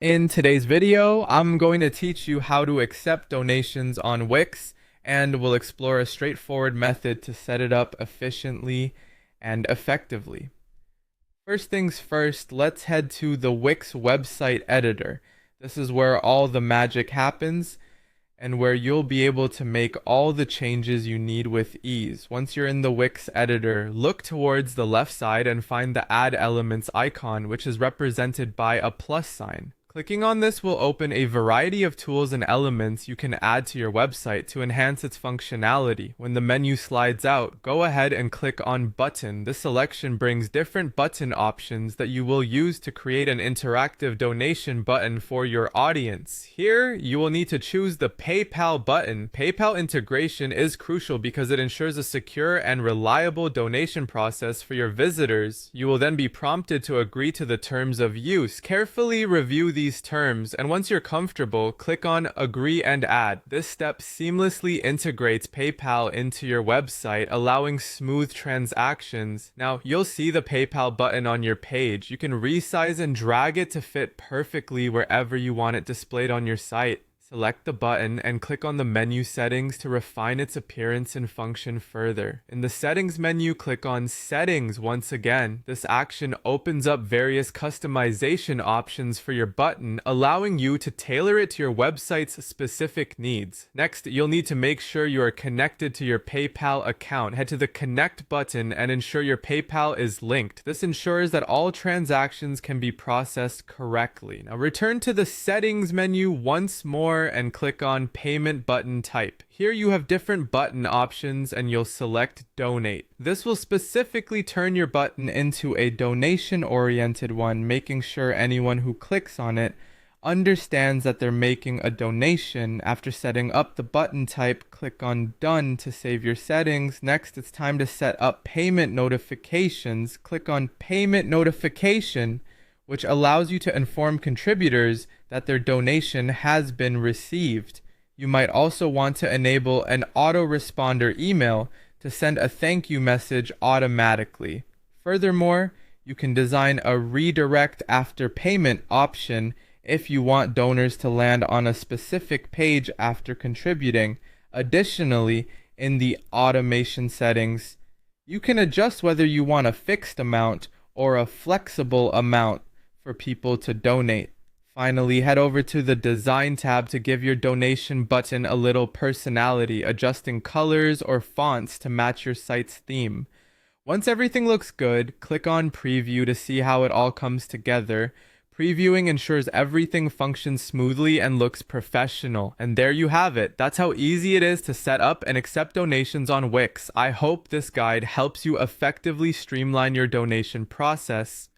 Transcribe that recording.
In today's video, I'm going to teach you how to accept donations on Wix, and we'll explore a straightforward method to set it up efficiently and effectively. First things first, let's head to the Wix website editor. This is where all the magic happens and where you'll be able to make all the changes you need with ease. Once you're in the Wix editor, look towards the left side and find the Add Elements icon, which is represented by a plus sign. Clicking on this will open a variety of tools and elements you can add to your website to enhance its functionality. When the menu slides out, go ahead and click on Button. This selection brings different button options that you will use to create an interactive donation button for your audience. Here, you will need to choose the PayPal button. PayPal integration is crucial because it ensures a secure and reliable donation process for your visitors. You will then be prompted to agree to the terms of use. Carefully review these terms, and once you're comfortable, click on Agree and Add. This step seamlessly integrates PayPal into your website, allowing smooth transactions. Now, you'll see the PayPal button on your page. You can resize and drag it to fit perfectly wherever you want it displayed on your site. Select the button and click on the menu settings to refine its appearance and function further. In the settings menu, click on Settings once again. This action opens up various customization options for your button, allowing you to tailor it to your website's specific needs. Next, you'll need to make sure you are connected to your PayPal account. Head to the Connect button and ensure your PayPal is linked. This ensures that all transactions can be processed correctly. Now return to the Settings menu once more and click on Payment Button Type. Here you have different button options and you'll select Donate. This will specifically turn your button into a donation-oriented one, making sure anyone who clicks on it understands that they're making a donation. After setting up the button type, click on Done to save your settings. Next, it's time to set up payment notifications. Click on Payment Notification, which allows you to inform contributors that their donation has been received. You might also want to enable an autoresponder email to send a thank you message automatically. Furthermore, you can design a redirect after payment option if you want donors to land on a specific page after contributing. Additionally, in the automation settings, you can adjust whether you want a fixed amount or a flexible amount for people to donate. Finally, head over to the Design tab to give your donation button a little personality, adjusting colors or fonts to match your site's theme. Once everything looks good, click on Preview to see how it all comes together. Previewing ensures everything functions smoothly and looks professional. And there you have it. That's how easy it is to set up and accept donations on Wix. I hope this guide helps you effectively streamline your donation process.